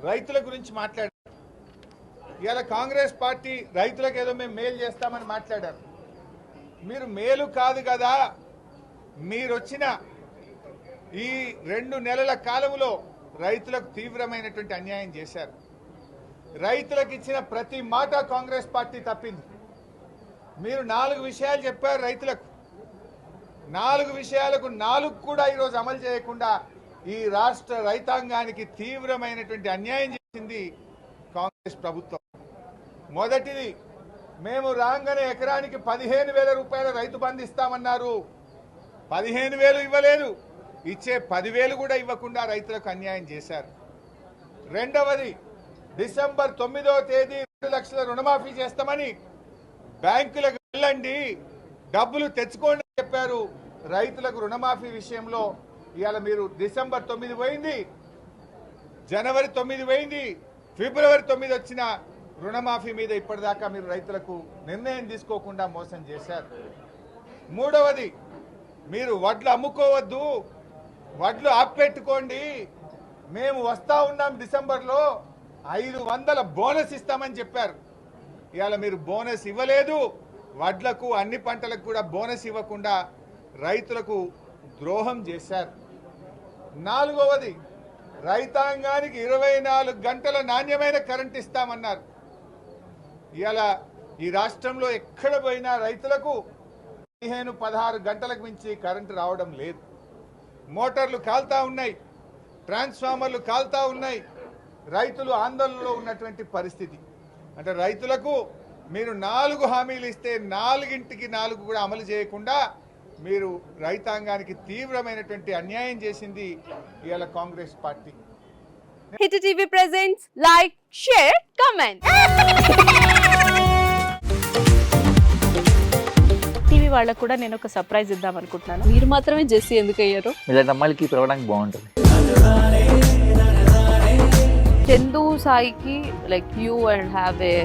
రైతుల గురించి మాట్లాడారు. ఇవాళ కాంగ్రెస్ పార్టీ రైతులకు ఏదో మేము మేలు చేస్తామని మాట్లాడారు. మీరు మేలు కాదు కదా, మీరు వచ్చిన ఈ 2 నెలల కాలంలో రైతులకు తీవ్రమైనటువంటి అన్యాయం చేశారు. రైతులకు ఇచ్చిన ప్రతి మాట కాంగ్రెస్ పార్టీ తప్పింది. మీరు 4 విషయాలు చెప్పారు రైతులకు. 4 విషయాలకు 4 కూడా ఈరోజు అమలు చేయకుండా ఈ రాష్ట్ర రైతాంగానికి తీవ్రమైనటువంటి అన్యాయం చేసింది కాంగ్రెస్ ప్రభుత్వం. మొదటిది, మేము రాగానే ఎకరానికి 15,000 రూపాయల రైతు బంధు ఇస్తామన్నారు. 15,000 ఇవ్వలేదు, ఇచ్చే 10,000 కూడా ఇవ్వకుండా రైతులకు అన్యాయం చేశారు. రెండవది, డిసెంబర్ 9వ తేదీ 2 లక్షల రుణమాఫీ చేస్తామని బ్యాంకులకు వెళ్ళండి, డబ్బులు తెచ్చుకోండి అని చెప్పారు. రైతులకు రుణమాఫీ విషయంలో ఇవాళ మీరు డిసెంబర్ 9 పోయింది, జనవరి 9 పోయింది, ఫిబ్రవరి 9 వచ్చిన రుణమాఫీ మీద ఇప్పటిదాకా మీరు రైతులకు నిర్ణయం తీసుకోకుండా మోసం చేశారు. మూడవది, మీరు వడ్లు అమ్ముకోవద్దు, వడ్లు ఆపెట్టుకోండి, మేము వస్తా ఉన్నాం డిసెంబర్లో 500 బోనస్ ఇస్తామని చెప్పారు. ఇవాళ మీరు బోనస్ ఇవ్వలేదు, వడ్లకు అన్ని పంటలకు కూడా బోనస్ ఇవ్వకుండా రైతులకు ద్రోహం చేశారు. నాలుగవది, రైతాంగానికి 24 గంటల నాణ్యమైన కరెంట్ ఇస్తామన్నారు. ఇవాళ ఈ రాష్ట్రంలో ఎక్కడ పోయినా రైతులకు 15-16 గంటలకు మించి కరెంటు రావడం లేదు. మోటార్లు కాల్తా ఉన్నాయి, ట్రాన్స్ఫార్మర్లు కాల్తా ఉన్నాయి, రైతులు ఆందోళనలో ఉన్నటువంటి పరిస్థితి. అంటే రైతులకు మీరు 4 హామీలు ఇస్తే 4కి 4 కూడా అమలు చేయకుండా మీరు రైతాంగానికి తీవ్రమైనటువంటి అన్యాయం చేసింది ఇవాళ Congress party. Hit TV presents like, share, comment. TV వాళ్ళకు కూడా నేను ఒక సర్ప్రైజ్ ఇద్దాం అనుకుంటున్నాను. మీరు మాత్రమే జెస్సీ ఎందుకు అయ్యారు? ఇలాంటి అమ్మాయిలకి పిలవడానికి బాగుంటుంది. చందు సాయికి like you and have a,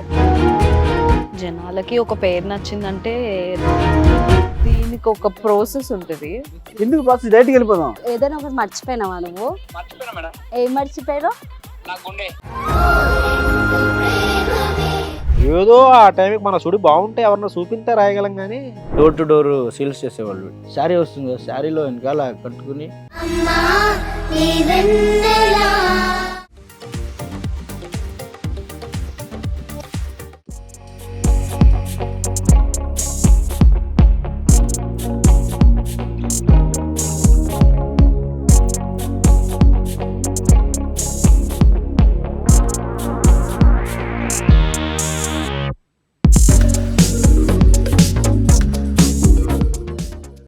జనాలకి ఒక పేరు నచ్చిందంటే దీనికి ఒక ప్రాసెస్ ఉంటుంది. ఎందుకు ప్రాసెస్ డైరెక్ట్గా వెళ్ళిపోదాం. ఏదైనా ఒకటి మర్చిపోయినావా నువ్వు? ఏం మర్చిపోయావు? ఏదో ఆ టైంకి మన సుడి బాగుంటే ఎవరన్నా చూపిస్తే రాయగలం కానీ డోర్ టు డోర్ సేల్స్ చేసేవాళ్ళు. శారీ వస్తుంది, శారీలో వెనకాల కట్టుకుని